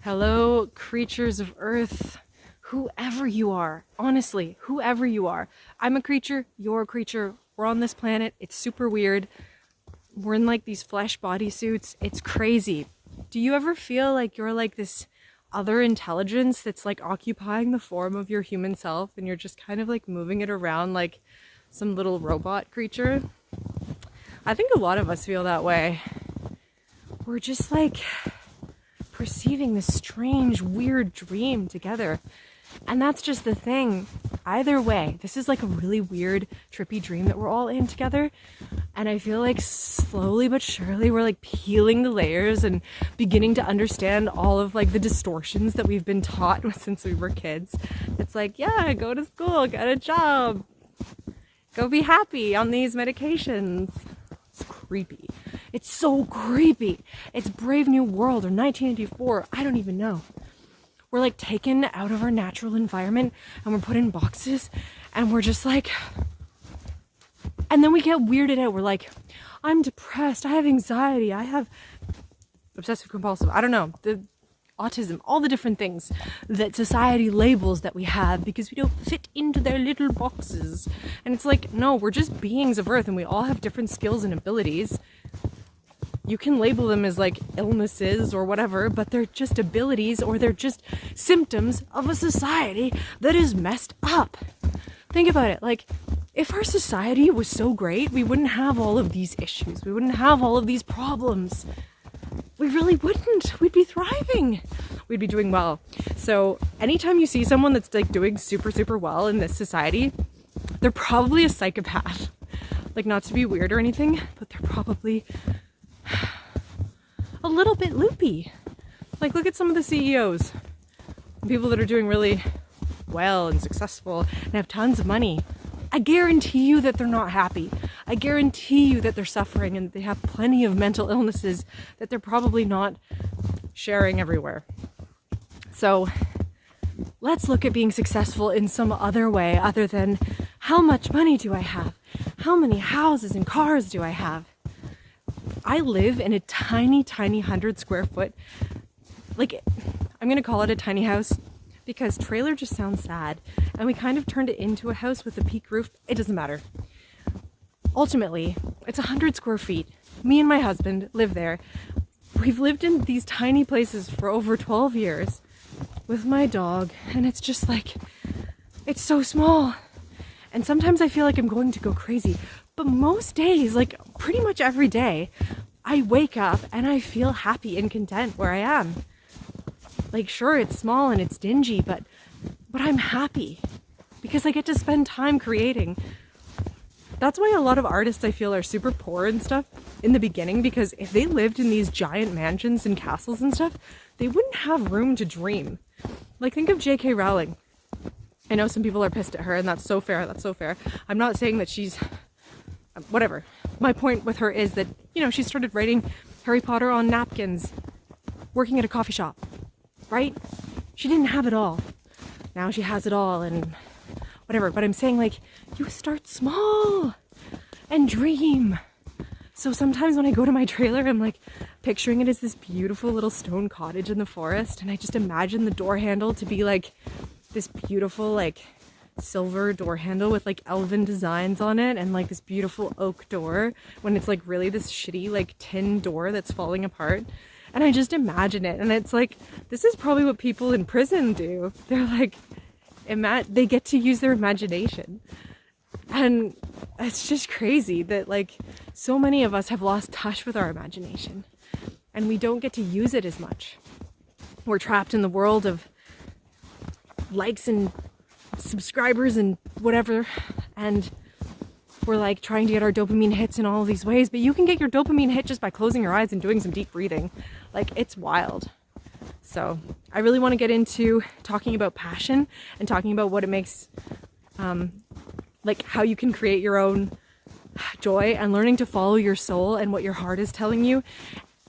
Hello, creatures of Earth, whoever you are, honestly, whoever you are. I'm a creature, you're a creature, we're on this planet, it's super weird. We're in like these flesh bodysuits, it's crazy. Do you ever feel like you're like this other intelligence that's like occupying the form of your human self and you're just kind of like moving it around like some little robot creature? I think a lot of us feel that way. We're just like perceiving this strange, weird dream together. And that's just the thing. Either way, this is like a really weird, trippy dream that we're all in together. And I feel like slowly but surely we're like peeling the layers and beginning to understand all of like the distortions that we've been taught since we were kids. It's like, yeah, go to school, get a job, go be happy on these medications. It's creepy. It's so creepy. It's Brave New World or 1984. I don't even know. We're like taken out of our natural environment and we're put in boxes and we're just like, and then we get weirded out. We're like, I'm depressed. I have anxiety. I have obsessive compulsive. I don't know. The autism, all the different things that society labels that we have because we don't fit into their little boxes. And it's like, no, we're just beings of Earth and we all have different skills and abilities. You can label them as like illnesses or whatever, but they're just abilities or they're just symptoms of a society that is messed up. Think about it. Like, if our society was so great, we wouldn't have all of these issues. We wouldn't have all of these problems. We really wouldn't. We'd be thriving. We'd be doing well. So anytime you see someone that's like doing super, super well in this society, they're probably a psychopath. Like, not to be weird or anything, but they're probably a little bit loopy. Like, look at some of the CEOs, people that are doing really well and successful and have tons of money. I guarantee you that they're not happy. I guarantee you that they're suffering and they have plenty of mental illnesses that they're probably not sharing everywhere. So let's look at being successful in some other way other than how much money do I have? How many houses and cars do I have? I live in a tiny, tiny 100 square foot, like, I'm going to call it a tiny house because trailer just sounds sad. And we kind of turned it into a house with a peak roof. It doesn't matter. Ultimately, it's 100 square feet. Me and my husband live there. We've lived in these tiny places for over 12 years with my dog. And it's just like, it's so small. And sometimes I feel like I'm going to go crazy. But most days, like pretty much every day, I wake up and I feel happy and content where I am. Like, sure, it's small and it's dingy, but I'm happy because I get to spend time creating. That's why a lot of artists I feel are super poor and stuff in the beginning, because if they lived in these giant mansions and castles and stuff, they wouldn't have room to dream. Like, think of J.K. Rowling. I know some people are pissed at her, and that's so fair. That's so fair. I'm not saying that she's whatever. My point with her is that, you know, she started writing Harry Potter on napkins, working at a coffee shop, right? She didn't have it all. Now she has it all and whatever. But I'm saying, like, you start small and dream. So sometimes when I go to my trailer, I'm like picturing it as this beautiful little stone cottage in the forest. And I just imagine the door handle to be like this beautiful, like, silver door handle with like elven designs on it and like this beautiful oak door when it's like really this shitty like tin door that's falling apart. And I just imagine it, and it's like, this is probably what people in prison do. They're like, they get to use their imagination. And it's just crazy that like so many of us have lost touch with our imagination and we don't get to use it as much. We're trapped in the world of likes and subscribers and whatever, and we're like trying to get our dopamine hits in all of these ways, but you can get your dopamine hit just by closing your eyes and doing some deep breathing. Like, it's wild. So I really want to get into talking about passion and talking about what it makes, like how you can create your own joy and learning to follow your soul and what your heart is telling you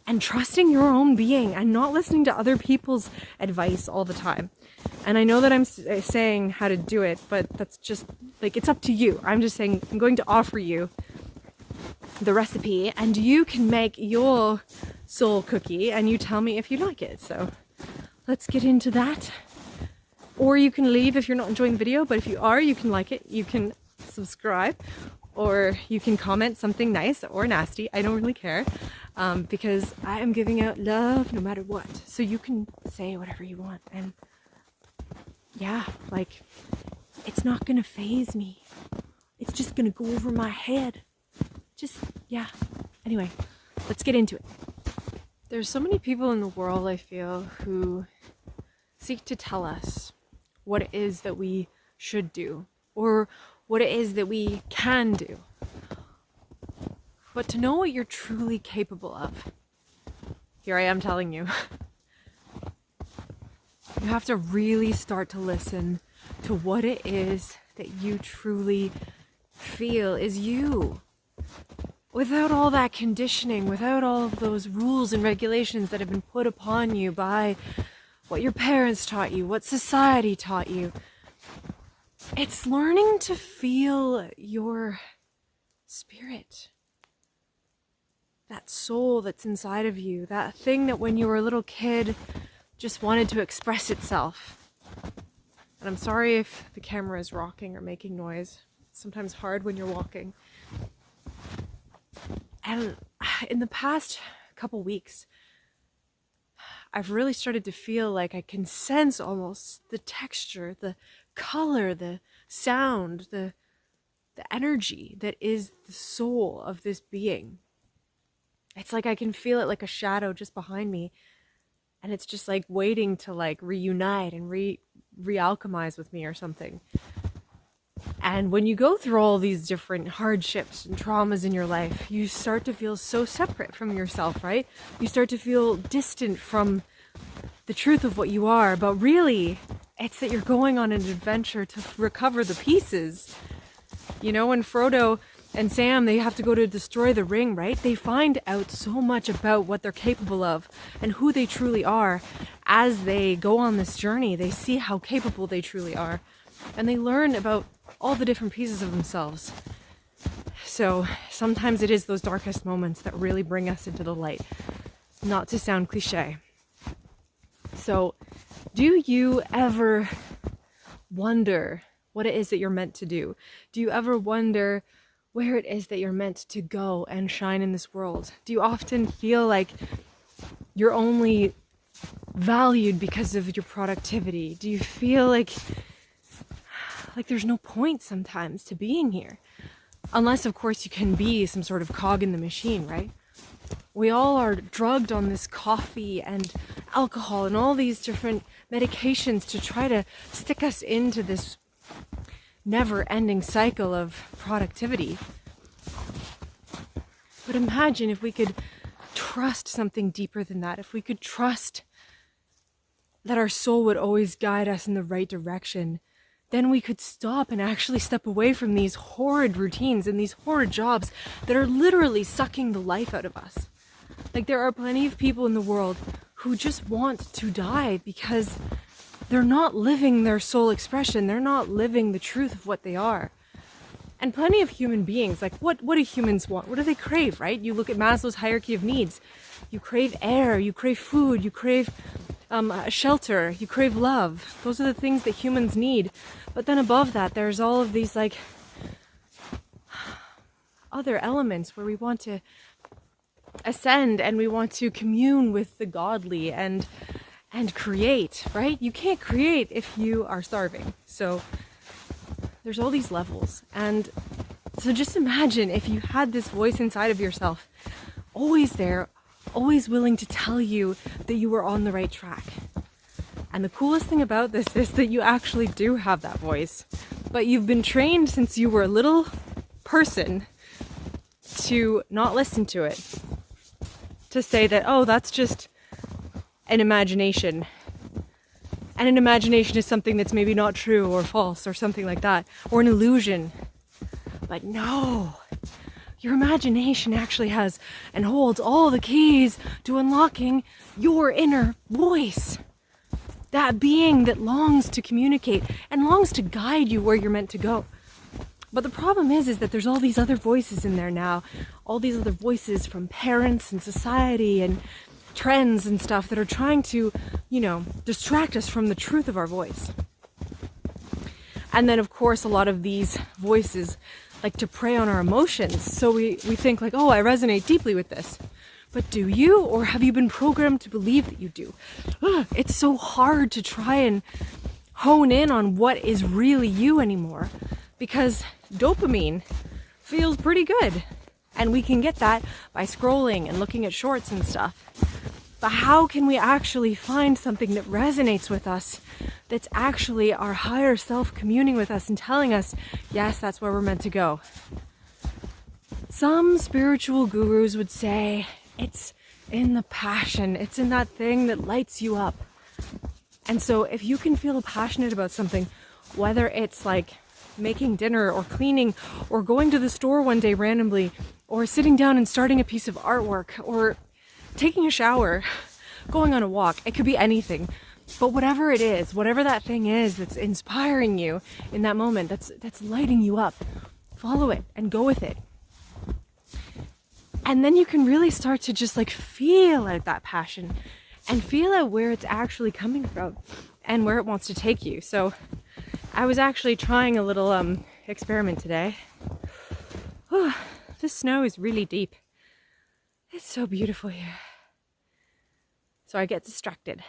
and trusting your own being and not listening to other people's advice all the time. And I know that I'm saying how to do it, but that's just like, it's up to you. I'm just saying, I'm going to offer you the recipe and you can make your soul cookie and you tell me if you like it. So let's get into that. Or you can leave if you're not enjoying the video, but if you are, you can like it, you can subscribe, or you can comment something nice or nasty. I don't really care, because I am giving out love no matter what. So you can say whatever you want, and yeah, like, it's not gonna faze me. It's just gonna go over my head. Just, yeah. Anyway, let's get into it. There's so many people in the world, I feel, who seek to tell us what it is that we should do, or what it is that we can do. But to know what you're truly capable of, here I am telling you, you have to really start to listen to what it is that you truly feel is you. Without all that conditioning, without all of those rules and regulations that have been put upon you by what your parents taught you, what society taught you. It's learning to feel your spirit. That soul that's inside of you. That thing that when you were a little kid just wanted to express itself. And I'm sorry if the camera is rocking or making noise. It's sometimes hard when you're walking. And in the past couple weeks, I've really started to feel like I can sense almost the texture, the color, the sound, the energy that is the soul of this being. It's like I can feel it like a shadow just behind me, and it's just like waiting to like reunite and re-alchemize with me or something. And when you go through all these different hardships and traumas in your life, you start to feel so separate from yourself, right? You start to feel distant from the truth of what you are. But really, it's that you're going on an adventure to recover the pieces. You know, when Frodo and Sam, they have to go to destroy the ring, right? They find out so much about what they're capable of and who they truly are. As they go on this journey, they see how capable they truly are. And they learn about all the different pieces of themselves. So sometimes it is those darkest moments that really bring us into the light. Not to sound cliche. So do you ever wonder what it is that you're meant to do? Do you ever wonder where it is that you're meant to go and shine in this world? Do you often feel like you're only valued because of your productivity? Do you feel like there's no point sometimes to being here? Unless, of course, you can be some sort of cog in the machine, right? We all are drugged on this coffee and alcohol and all these different medications to try to stick us into this never-ending cycle of productivity. But imagine if we could trust something deeper than that, if we could trust that our soul would always guide us in the right direction. Then we could stop and actually step away from these horrid routines and these horrid jobs that are literally sucking the life out of us. Like, there are plenty of people in the world who just want to die because they're not living their soul expression. They're not living the truth of what they are. And plenty of human beings, like what do humans want? What do they crave, right? You look at Maslow's hierarchy of needs. You crave air, you crave food, you crave shelter, you crave love. Those are the things that humans need. But then above that, there's all of these like other elements where we want to ascend and we want to commune with the godly and create, right? You can't create if you are starving. So there's all these levels. And so just imagine if you had this voice inside of yourself, always there, always willing to tell you that you were on the right track. And the coolest thing about this is that you actually do have that voice, but you've been trained since you were a little person to not listen to it, to say that, oh, that's just an imagination. And an imagination is something that's maybe not true or false or something like that, or an illusion. But no, your imagination actually has and holds all the keys to unlocking your inner voice. That being that longs to communicate and longs to guide you where you're meant to go. But the problem is that there's all these other voices in there now. All these other voices from parents and society and trends and stuff that are trying to, distract us from the truth of our voice. And then, of course, a lot of these voices like to prey on our emotions. So we think like, oh, I resonate deeply with this. But do you? Or have you been programmed to believe that you do? It's so hard to try and hone in on what is really you anymore, because dopamine feels pretty good. And we can get that by scrolling and looking at shorts and stuff. But how can we actually find something that resonates with us, that's actually our higher self communing with us and telling us, yes, that's where we're meant to go? Some spiritual gurus would say it's in the passion. It's in that thing that lights you up. And so if you can feel passionate about something, whether it's like making dinner or cleaning or going to the store one day randomly or sitting down and starting a piece of artwork or taking a shower, going on a walk, it could be anything. But whatever it is, whatever that thing is that's inspiring you in that moment, that's lighting you up, follow it and go with it. And then you can really start to just like feel out that passion and feel out where it's actually coming from and where it wants to take you. So I was actually trying a little experiment today. Oh, this snow is really deep. It's so beautiful here. So I get distracted.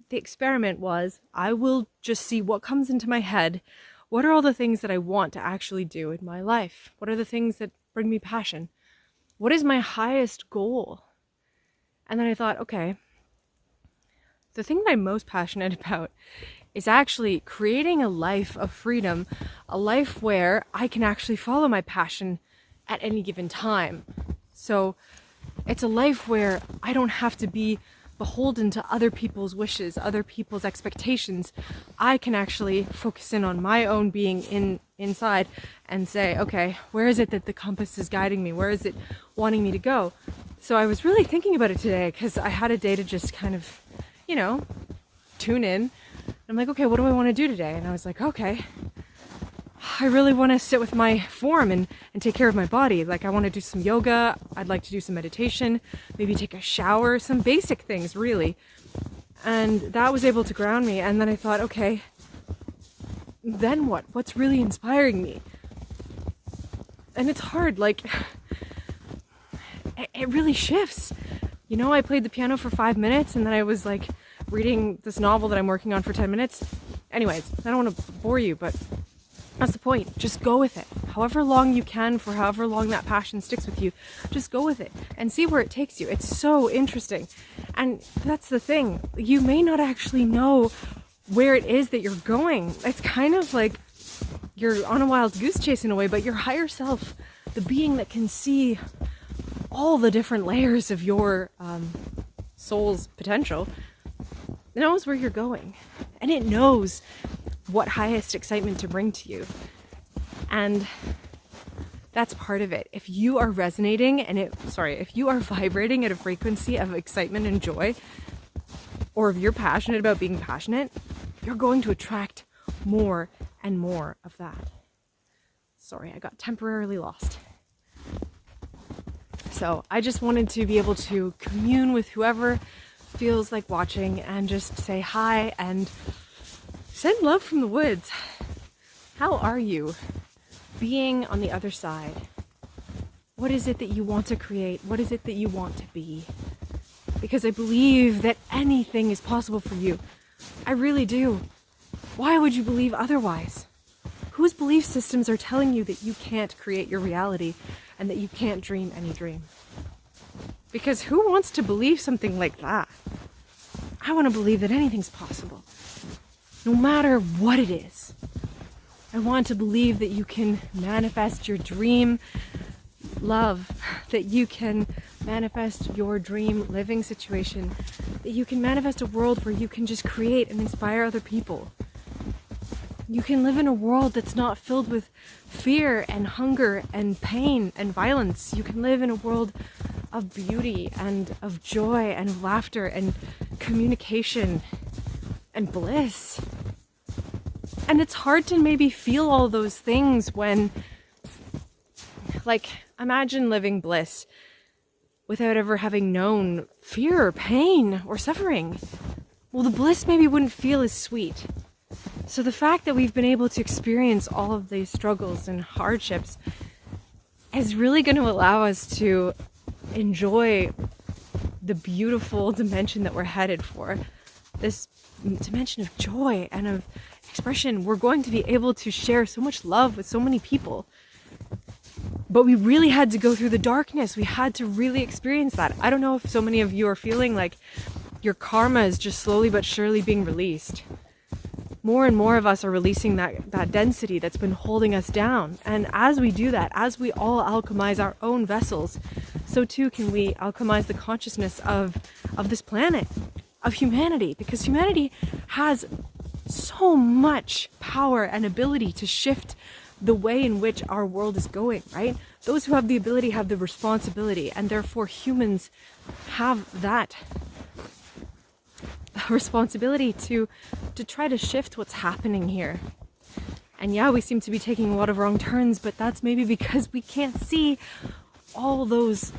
The experiment was, I will just see what comes into my head. What are all the things that I want to actually do in my life? What are the things that bring me passion? What is my highest goal? And then I thought, okay, the thing that I'm most passionate about is actually creating a life of freedom, a life where I can actually follow my passion at any given time. So it's a life where I don't have to be beholden to other people's wishes, other people's expectations. I can actually focus in on my own being inside and say, okay, where is it that the compass is guiding me? Where is it wanting me to go? So I was really thinking about it today because I had a day to just kind of, tune in. I'm like, okay, what do I want to do today? And I was like, okay, I really want to sit with my form and take care of my body. Like I want to do some yoga. I'd like to do some meditation, maybe take a shower, some basic things really. And that was able to ground me. And then I thought, okay, then what? What's really inspiring me? And it's hard, like it really shifts. I played the piano for 5 minutes and then I was like reading this novel that I'm working on for 10 minutes. Anyways, I don't want to bore you, but that's the point. Just go with it. However long you can, for however long that passion sticks with you, just go with it and see where it takes you. It's so interesting. And that's the thing. You may not actually know where it is that you're going. It's kind of like you're on a wild goose chase in a way, but your higher self, the being that can see all the different layers of your soul's potential, knows where you're going. And it knows what highest excitement to bring to you. And that's part of it. If you are resonating if you are vibrating at a frequency of excitement and joy, or if you're passionate about being passionate, you're going to attract more and more of that. Sorry, I got temporarily lost. So I just wanted to be able to commune with whoever feels like watching and just say hi and send love from the woods. How are you being on the other side? What is it that you want to create? What is it that you want to be? Because I believe that anything is possible for you. I really do. Why would you believe otherwise? Whose belief systems are telling you that you can't create your reality and that you can't dream any dream? Because who wants to believe something like that? I want to believe that anything's possible, no matter what it is. I want to believe that you can manifest your dream love, that you can manifest your dream living situation, that you can manifest a world where you can just create and inspire other people. You can live in a world that's not filled with fear and hunger and pain and violence. You can live in a world of beauty and of joy and of laughter and communication and bliss. And it's hard to maybe feel all those things when, like, imagine living bliss without ever having known fear or pain or suffering, well, the bliss maybe wouldn't feel as sweet. So the fact that we've been able to experience all of these struggles and hardships is really going to allow us to enjoy the beautiful dimension that we're headed for. This dimension of joy and of expression. We're going to be able to share so much love with so many people. But we really had to go through the darkness. We had to really experience that. I don't know if so many of you are feeling like your karma is just slowly but surely being released. More and more of us are releasing that density that's been holding us down. And as we do that, as we all alchemize our own vessels, so too can we alchemize the consciousness of this planet, of humanity. Because humanity has so much power and ability to shift the way in which our world is going, right? Those who have the ability have the responsibility, and therefore humans have that responsibility to try to shift what's happening here. And yeah, we seem to be taking a lot of wrong turns, but that's maybe because we can't see all those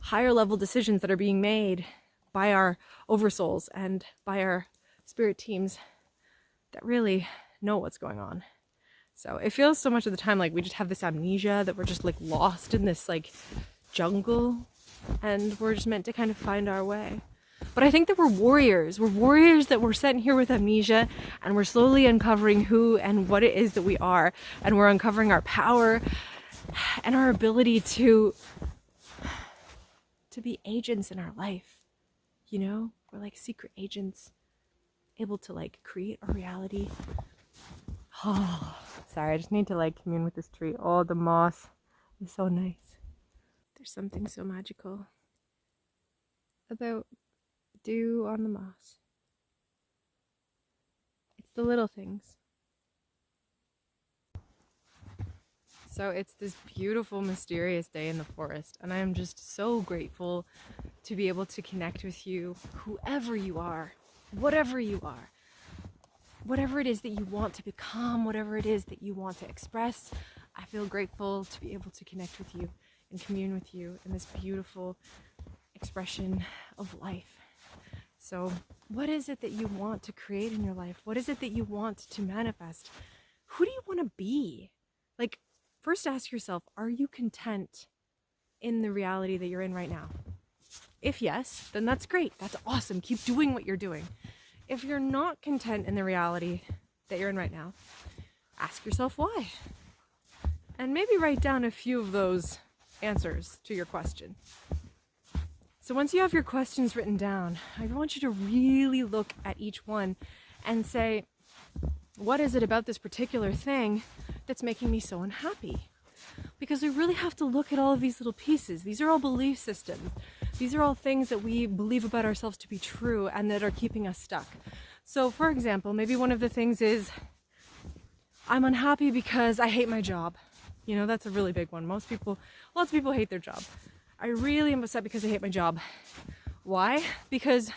higher level decisions that are being made by our oversouls and by our spirit teams that really know what's going on. So it feels so much of the time like we just have this amnesia, that we're just like lost in this like jungle, and we're just meant to kind of find our way. But I think that we're warriors. We're warriors that we're sent here with amnesia, and we're slowly uncovering who and what it is that we are. And we're uncovering our power and our ability to be agents in our life. You know, we're like secret agents, able to like create a reality. Oh, sorry, I just need to like commune with this tree. Oh, the moss is so nice. There's something so magical about dew on the moss. It's the little things. So it's this beautiful, mysterious day in the forest, and I am just so grateful to be able to connect with you, whoever you are, whatever you are, whatever it is that you want to become, whatever it is that you want to express. I feel grateful to be able to connect with you and commune with you in this beautiful expression of life. So what is it that you want to create in your life? What is it that you want to manifest? Who do you want to be? Like, first ask yourself, are you content in the reality that you're in right now? If yes, then that's great. That's awesome. Keep doing what you're doing. If you're not content in the reality that you're in right now, ask yourself why. And maybe write down a few of those answers to your question. So once you have your questions written down, I want you to really look at each one and say, what is it about this particular thing that's making me so unhappy? Because we really have to look at all of these little pieces. These are all belief systems. These are all things that we believe about ourselves to be true and that are keeping us stuck. So for example, maybe one of the things is, I'm unhappy because I hate my job. You know, that's a really big one. Lots of people hate their job. I really am upset because I hate my job. Why? Because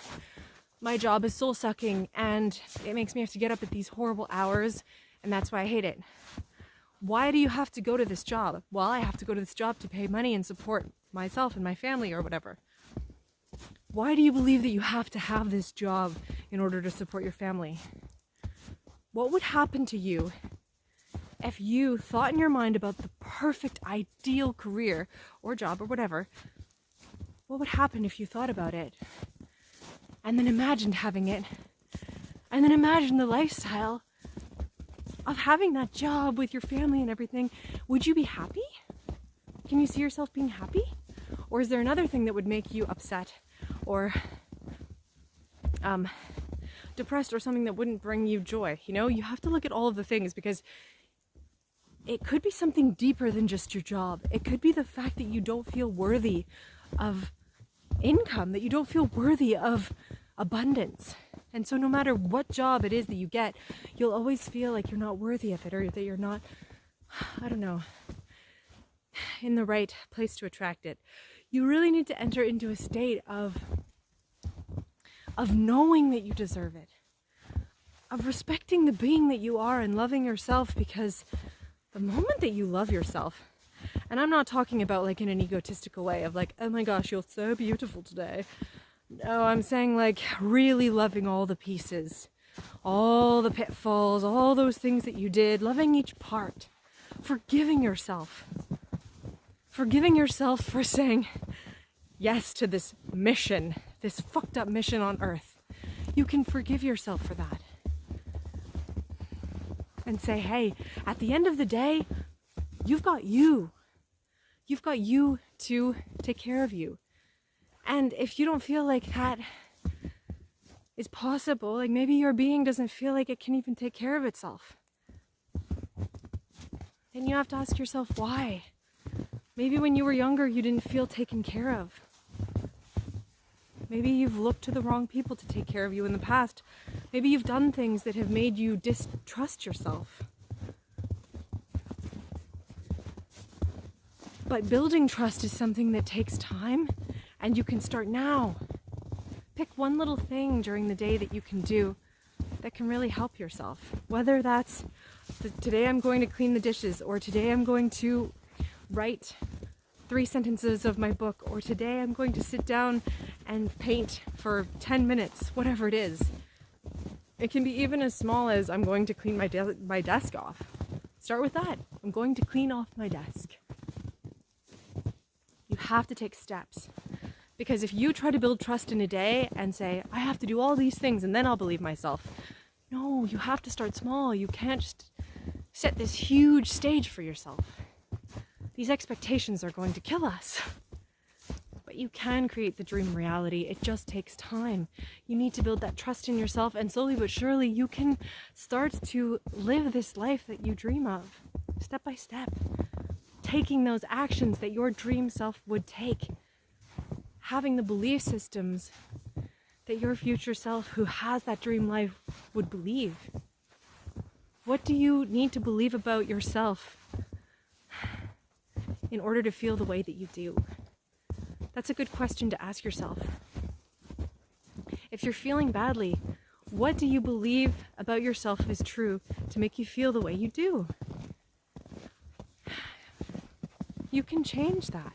my job is soul sucking and it makes me have to get up at these horrible hours, and that's why I hate it. Why do you have to go to this job? Well, I have to go to this job to pay money and support myself and my family or whatever. Why do you believe that you have to have this job in order to support your family? What would happen to you if you thought in your mind about the perfect, ideal career or job or whatever? What would happen if you thought about it and then imagined having it, and then imagined the lifestyle of having that job with your family and everything? Would you be happy? Can you see yourself being happy? Or is there another thing that would make you upset or depressed, or something that wouldn't bring you joy? You know, you have to look at all of the things, because it could be something deeper than just your job. It could be the fact that you don't feel worthy of income, that you don't feel worthy of abundance. And so no matter what job it is that you get, you'll always feel like you're not worthy of it, or that you're not, I don't know, in the right place to attract it. You really need to enter into a state of knowing that you deserve it, of respecting the being that you are and loving yourself, because the moment that you love yourself And I'm not talking about like in an egotistical way of like, oh my gosh, you're so beautiful today. No, I'm saying like really loving all the pieces, all the pitfalls, all those things that you did, loving each part, forgiving yourself for saying yes to this mission, this fucked up mission on earth. You can forgive yourself for that. And say, hey, at the end of the day, you've got you. You've got you to take care of you. And if you don't feel like that is possible, like maybe your being doesn't feel like it can even take care of itself, then you have to ask yourself why. Maybe when you were younger, you didn't feel taken care of. Maybe you've looked to the wrong people to take care of you in the past. Maybe you've done things that have made you distrust yourself. But building trust is something that takes time, and you can start now. Pick one little thing during the day that you can do that can really help yourself. Whether that's today I'm going to clean the dishes, or today I'm going to write 3 sentences of my book, or today I'm going to sit down and paint for 10 minutes, whatever it is. It can be even as small as I'm going to clean my desk off. Start with that. I'm going to clean off my desk. You have to take steps. Because if you try to build trust in a day and say, I have to do all these things and then I'll believe myself. No, you have to start small. You can't just set this huge stage for yourself. These expectations are going to kill us. But you can create the dream reality. It just takes time. You need to build that trust in yourself, and slowly but surely you can start to live this life that you dream of, step by step. Taking those actions that your dream self would take. Having the belief systems that your future self who has that dream life would believe. What do you need to believe about yourself in order to feel the way that you do? That's a good question to ask yourself. If you're feeling badly, what do you believe about yourself is true to make you feel the way you do? You can change that.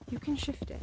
You can shift it.